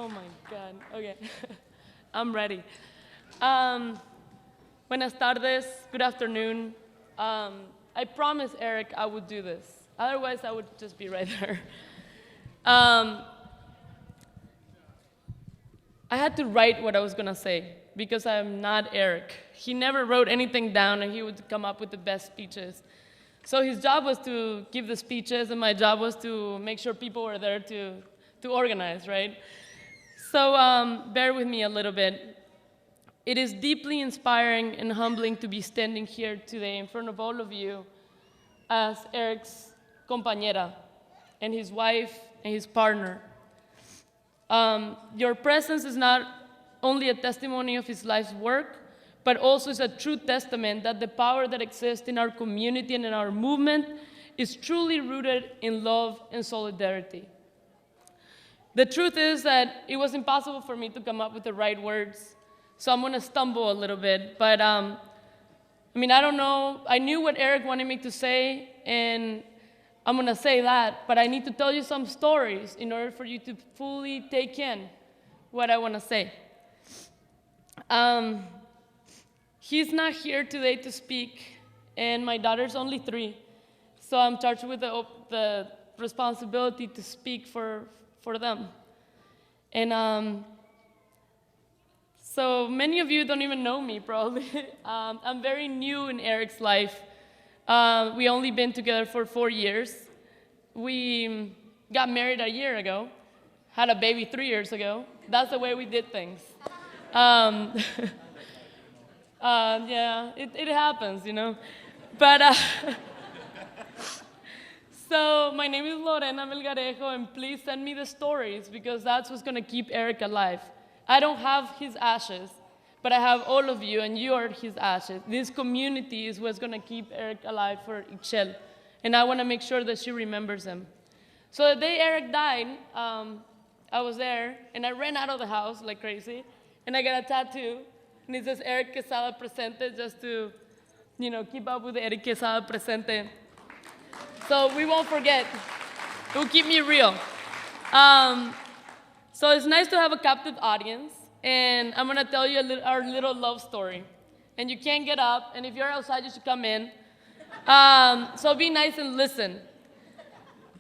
Oh my God. Okay. I'm ready. Buenas tardes. Good afternoon. I promised Eric I would do this. Otherwise, I would just be right there. I had to write what I was going to say because I'm not Eric. He never wrote anything down, and he would come up with the best speeches. So his job was to give the speeches, and my job was to make sure people were there to organize, right? So bear with me a little bit. It is deeply inspiring and humbling to be standing here today in front of all of you as Eric's compañera and his wife and his partner. Your presence is not only a testimony of his life's work, but also is a true testament that the power that exists in our community and in our movement is truly rooted in love and solidarity. The truth is that it was impossible for me to come up with the right words, so I'm gonna stumble a little bit, but I don't know, I knew what Eric wanted me to say, and I'm gonna say that, but I need to tell you some stories in order for you to fully take in what I wanna say. He's not here today to speak, and my daughter's only 3, so I'm charged with the responsibility to speak for them. And so many of you don't even know me, probably. I'm very new in Eric's life. We only been together for 4 years. We got married a year ago, had a baby 3 years ago. That's the way we did things. Yeah, it happens, you know. But so my name is Lorena Melgarejo, and please send me the stories because that's what's gonna keep Eric alive. I don't have his ashes, but I have all of you, and you are his ashes. This community is what's gonna keep Eric alive for Ixchel, and I wanna make sure that she remembers him. So the day Eric died, I was there, and I ran out of the house like crazy, and I got a tattoo, and it says Eric Quezada Presente, just to, keep up with the Eric Quezada Presente. So we won't forget. It will keep me real. So it's nice to have a captive audience, and I'm gonna tell you our little love story. And you can't get up, and if you're outside, you should come in. So be nice and listen.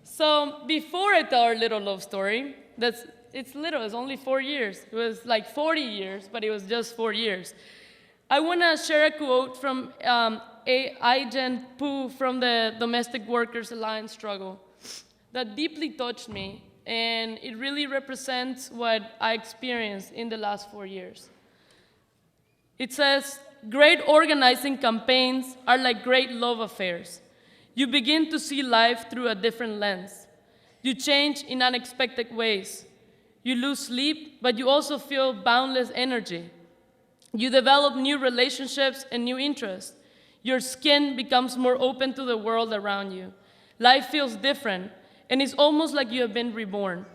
So before I tell our little love story, it's little, it's only 4 years. It was like 40 years, but it was just 4 years. I wanna share a quote from Ai-jen Poo from the Domestic Workers Alliance struggle that deeply touched me, and it really represents what I experienced in the last 4 years. It says, "Great organizing campaigns are like great love affairs. You begin to see life through a different lens. You change in unexpected ways. You lose sleep, but you also feel boundless energy. You develop new relationships and new interests. Your skin becomes more open to the world around you. Life feels different, and it's almost like you have been reborn.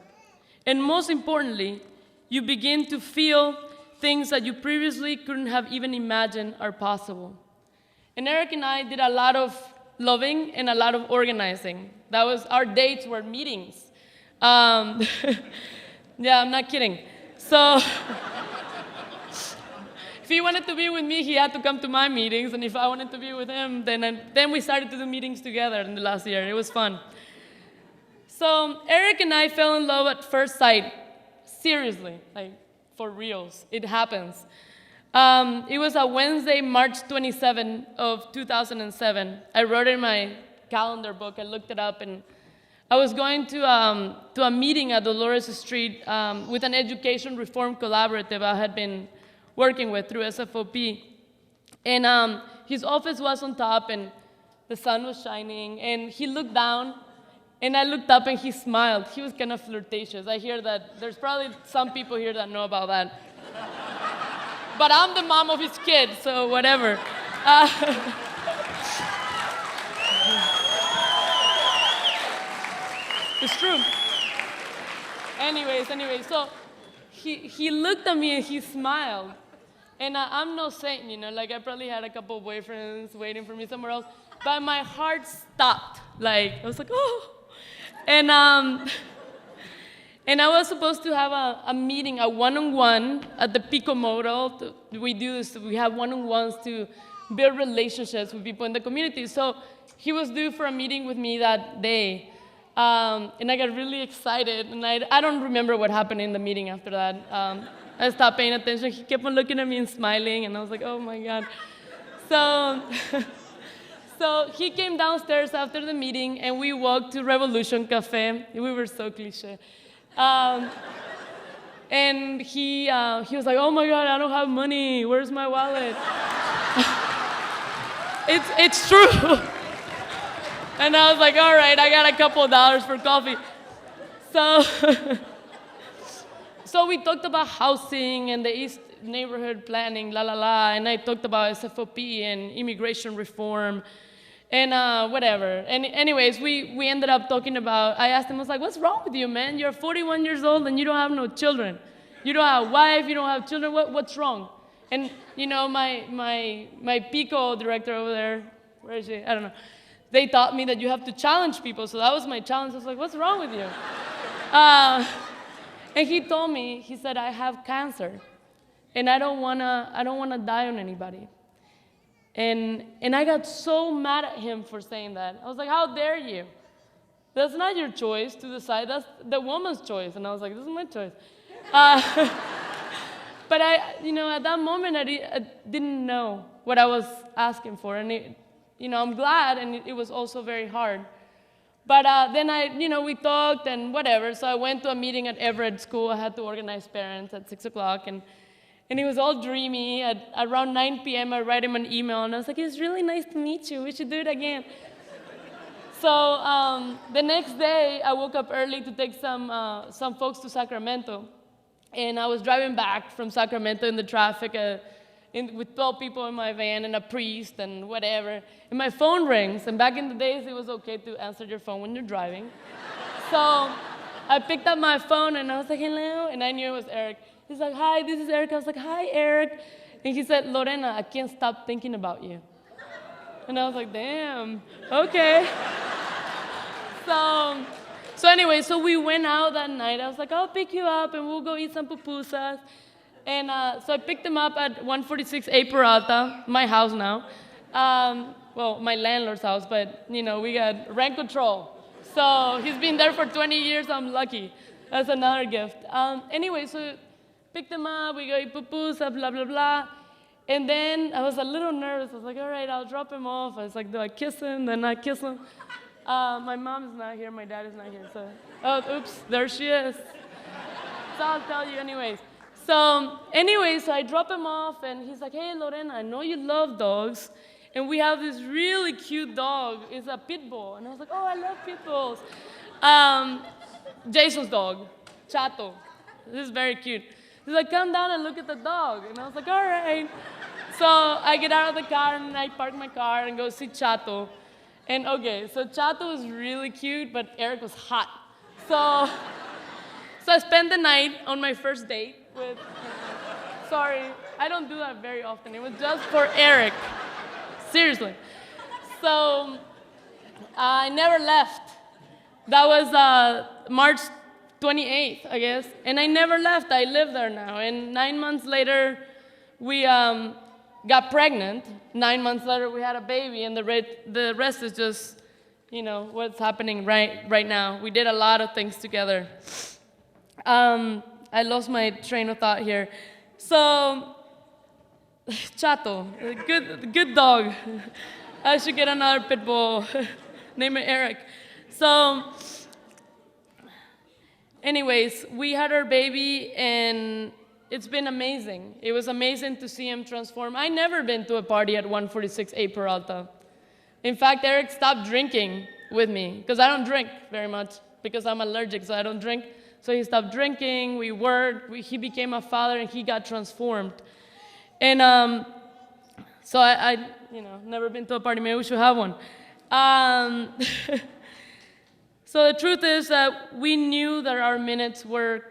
And most importantly, you begin to feel things that you previously couldn't have even imagined are possible." And Eric and I did a lot of loving and a lot of organizing. That was, our dates were meetings. Yeah, I'm not kidding. So if he wanted to be with me, he had to come to my meetings, and if I wanted to be with him, then we started to do meetings together in the last year. It was fun. So Eric and I fell in love at first sight, seriously, like for reals. It happens. It was a Wednesday, March 27 of 2007. I wrote it in my calendar book. I looked it up, and I was going to a meeting at Dolores Street with an education reform collaborative I had been working with through SFOP. And his office was on top, and the sun was shining, and he looked down, and I looked up, and he smiled. He was kind of flirtatious. I hear that there's probably some people here that know about that. But I'm the mom of his kid, so whatever. It's true. Anyways, so he looked at me and he smiled. And I'm no saint, like I probably had a couple boyfriends waiting for me somewhere else, but my heart stopped. Like, I was like, oh. And And I was supposed to have a meeting, a one-on-one at the Pico model. We do this, we have one-on-ones to build relationships with people in the community. So he was due for a meeting with me that day. And I got really excited, and I don't remember what happened in the meeting after that. I stopped paying attention. He kept on looking at me and smiling, and I was like, oh my God. So, so he came downstairs after the meeting, and we walked to Revolution Cafe. We were so cliche. And he was like, oh my God, I don't have money. Where's my wallet? It's true. And I was like, all right, I got a couple of dollars for coffee. So, so we talked about housing and the East neighborhood planning, and I talked about SFOP and immigration reform and whatever. And anyways, we ended up talking about, I asked him, I was like, what's wrong with you, man? You're 41 years old and you don't have no children. You don't have a wife, you don't have children, what's wrong? And you know, my Pico director over there, where is she? I don't know. They taught me that you have to challenge people, so that was my challenge. I was like, what's wrong with you? And he told me, he said, I have cancer, and I don't wanna die on anybody. And I got so mad at him for saying that. I was like, how dare you? That's not your choice to decide, that's the woman's choice. And I was like, this is my choice. But at that moment, I didn't know what I was asking for, and I'm glad, and it was also very hard. But then we talked and whatever, so I went to a meeting at Everett School. I had to organize parents at 6 o'clock, and it was all dreamy. At around 9 p.m., I write him an email, and I was like, it's really nice to meet you. We should do it again. So the next day, I woke up early to take some folks to Sacramento, and I was driving back from Sacramento in the traffic, with 12 people in my van and a priest and whatever. And my phone rings, and back in the days, it was okay to answer your phone when you're driving. So I picked up my phone, and I was like, hello, and I knew it was Eric. He's like, hi, this is Eric. I was like, hi, Eric. And he said, Lorena, I can't stop thinking about you. And I was like, damn, okay. So anyway, so we went out that night. I was like, I'll pick you up, and we'll go eat some pupusas. And so I picked him up at 146 A Peralta, my house now. Well, my landlord's house, but we got rent control. So he's been there for 20 years, I'm lucky. That's another gift. Anyway, so picked him up, we go eat pupusa, blah, blah, blah. And then I was a little nervous. I was like, all right, I'll drop him off. I was like, do I kiss him? Then I kiss him. My mom is not here, my dad is not here. So, oops, there she is. So I'll tell you anyways. So I drop him off, and he's like, hey, Lorena, I know you love dogs, and we have this really cute dog. It's a pit bull. And I was like, oh, I love pit bulls. Jason's dog, Chato. This is very cute. He's like, come down and look at the dog. And I was like, all right. So I get out of the car, and I park my car and go see Chato. And okay, so Chato was really cute, but Eric was hot. So I spent the night on my first date with, sorry, I don't do that very often. It was just for Eric, seriously. So I never left. That was March 28th, I guess, and I never left. I live there now, and 9 months later, we got pregnant. 9 months later, we had a baby, and the rest is just, what's happening right now. We did a lot of things together. I lost my train of thought here. So, Chato, good dog. I should get another pit bull. Name it Eric. So, anyways, we had our baby, and it's been amazing. It was amazing to see him transform. I never been to a party at 146 A Peralta. In fact, Eric stopped drinking with me, because I don't drink very much, because I'm allergic, so I don't drink. So he stopped drinking, we worked, he became a father, and he got transformed. And so I never been to a party, maybe we should have one. So the truth is that we knew that our minutes were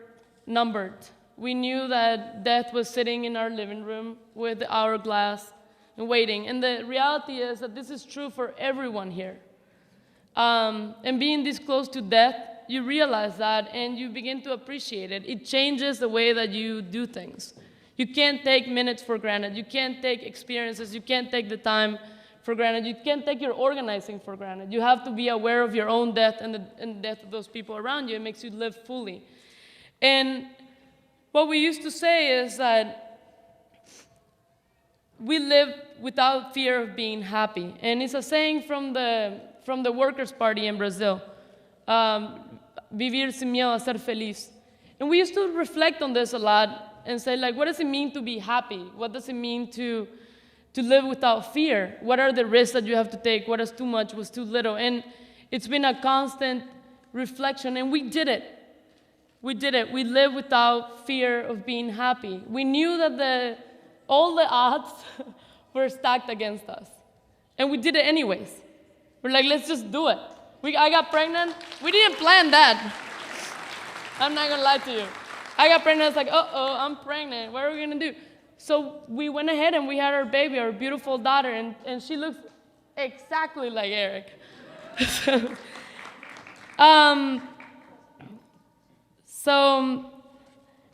numbered. We knew that death was sitting in our living room with the hourglass and waiting. And the reality is that this is true for everyone here. And being this close to death you realize that and you begin to appreciate it. It changes the way that you do things. You can't take minutes for granted. You can't take experiences. You can't take the time for granted. You can't take your organizing for granted. You have to be aware of your own death and the death of those people around you. It makes you live fully. And what we used to say is that we live without fear of being happy. And it's a saying from the Workers' Party in Brazil, vivir sin miedo a ser feliz. And we used to reflect on this a lot and say, like, what does it mean to be happy? What does it mean to live without fear? What are the risks that you have to take? What is too much? What's too little? And it's been a constant reflection, and we did it. We did it. We live without fear of being happy. We knew that all the odds were stacked against us, and we did it anyways. We're like, let's just do it. I got pregnant. We didn't plan that. I'm not gonna lie to you. I got pregnant. I was like, uh-oh, I'm pregnant. What are we gonna do? So we went ahead and we had our baby, our beautiful daughter, and she looks exactly like Eric. So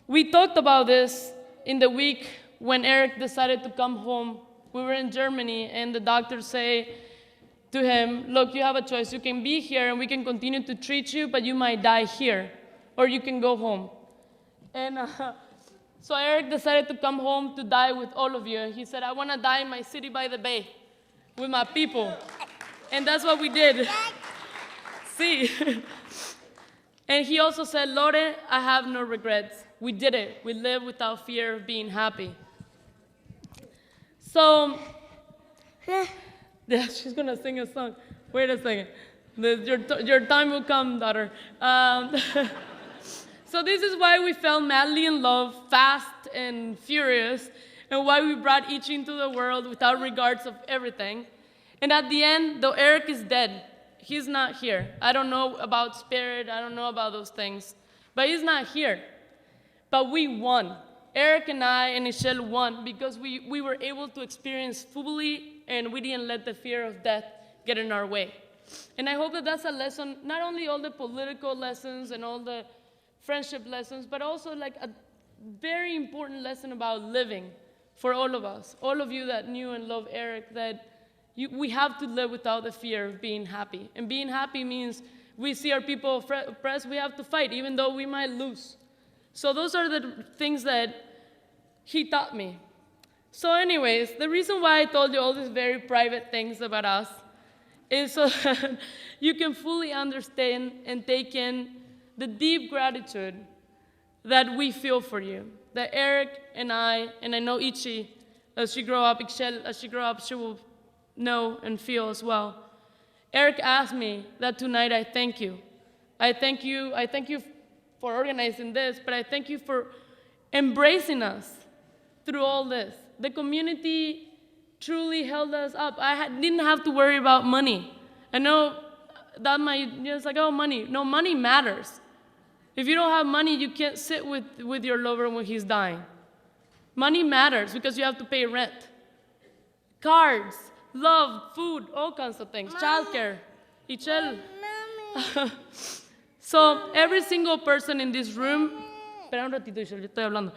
we talked about this in the week when Eric decided to come home. We were in Germany, and the doctors say to him, look, you have a choice. You can be here and we can continue to treat you, but you might die here, or you can go home. And so Eric decided to come home to die with all of you. And he said, I want to die in my city by the bay with my people. And that's what we did. See? And he also said, Lore, I have no regrets. We did it. We live without fear of being happy. So, yeah, she's going to sing a song. Wait a second. Your time will come, daughter. So this is why we fell madly in love, fast and furious, and why we brought each into the world without regards of everything. And at the end, though Eric is dead, he's not here. I don't know about spirit, I don't know about those things, but he's not here. But we won. Eric and I and Michelle won because we were able to experience fully, and we didn't let the fear of death get in our way. And I hope that that's a lesson, not only all the political lessons and all the friendship lessons, but also like a very important lesson about living for all of us, all of you that knew and love Eric, that we have to live without the fear of being happy. And being happy means we see our people oppressed, we have to fight, even though we might lose. So those are the things that he taught me. So anyways, the reason why I told you all these very private things about us is so that you can fully understand and take in the deep gratitude that we feel for you, that Eric and I know Ichi, as she grow up, Ixchel, as she grow up, she will know and feel as well. Eric asked me that tonight I thank you. I thank you for organizing this, but I thank you for embracing us through all this. The community truly held us up. Didn't have to worry about money. I know that it's like, oh, money. No, money matters. If you don't have money, you can't sit with your lover when he's dying. Money matters because you have to pay rent. Cards, love, food, all kinds of things. Childcare. Ichel. So every single person in this room, espera un ratito, Ichel, yo estoy hablando.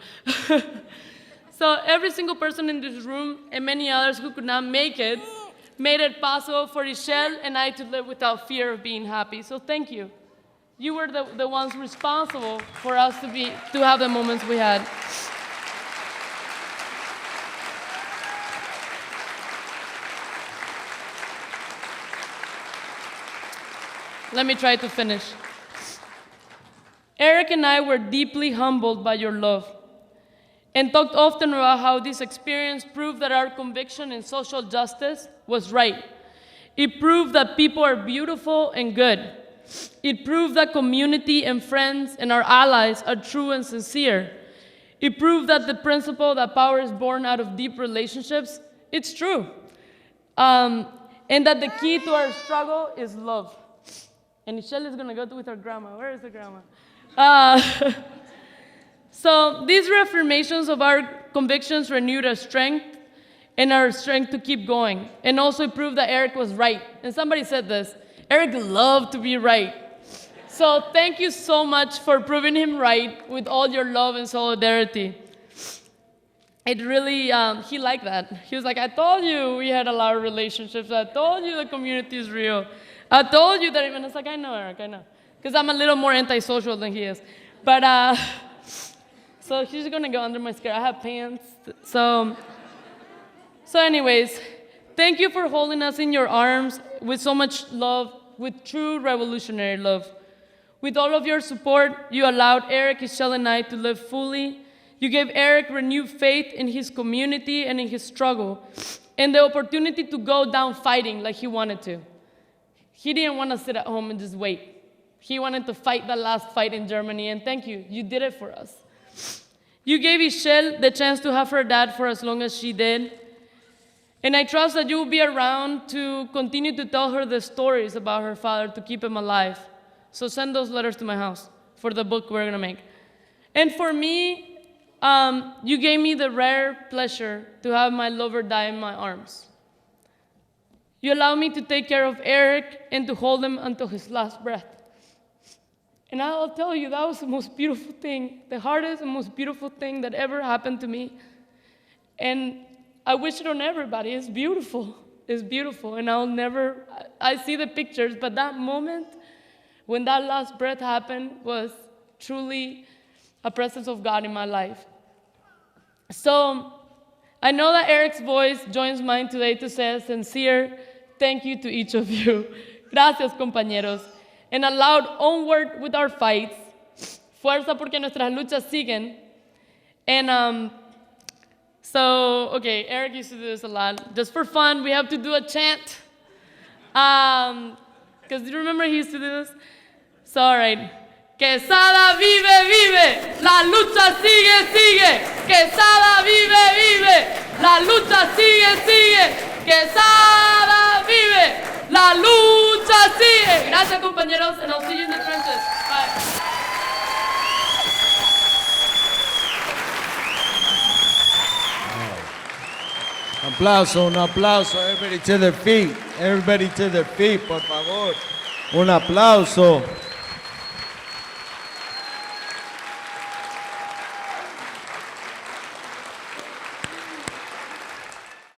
So every single person in this room and many others who could not make it, made it possible for Ichel and I to live without fear of being happy. So thank you. You were the ones responsible for us to have the moments we had. Let me try to finish. Eric and I were deeply humbled by your love and talked often about how this experience proved that our conviction in social justice was right. It proved that people are beautiful and good. It proved that community and friends and our allies are true and sincere. It proved that the principle that power is born out of deep relationships, it's true. And that the key to our struggle is love. And Michelle is gonna go with her grandma. Where is the grandma? So these reaffirmations of our convictions renewed our strength and our strength to keep going. And also proved that Eric was right. And somebody said this, Eric loved to be right. So thank you so much for proving him right with all your love and solidarity. It really, he liked that. He was like, I told you we had a lot of relationships. I told you the community is real. I told you that. And it's like, I know, Eric, I know. Because I'm a little more antisocial than he is. But, so he's going to go under my skirt. I have pants. So anyways, thank you for holding us in your arms with so much love, with true revolutionary love. With all of your support, you allowed Eric, Michelle, and I to live fully. You gave Eric renewed faith in his community and in his struggle, and the opportunity to go down fighting like he wanted to. He didn't want to sit at home and just wait. He wanted to fight the last fight in Germany, and thank you. You did it for us. You gave Michelle the chance to have her dad for as long as she did, and I trust that you will be around to continue to tell her the stories about her father to keep him alive. So send those letters to my house for the book we're going to make. And for me, you gave me the rare pleasure to have my lover die in my arms. You allowed me to take care of Eric and to hold him until his last breath. And I'll tell you, that was the most beautiful thing, the hardest and most beautiful thing that ever happened to me. And I wish it on everybody. It's beautiful. It's beautiful. And I see the pictures, but that moment when that last breath happened was truly a presence of God in my life. So I know that Eric's voice joins mine today to say a sincere thank you to each of you. Gracias, compañeros. And a loud onward with our fights. Fuerza porque nuestras luchas siguen. And okay, Eric used to do this a lot. Just for fun, we have to do a chant. Because do you remember he used to do this? So, all right. Quezada vive, vive, la lucha sigue, sigue. Quezada vive, vive, la lucha sigue, sigue. Quezada vive, la lucha sigue. Gracias, compañeros, and I'll see you in the trenches. Bye. Un aplauso, everybody to their feet, por favor. Un aplauso.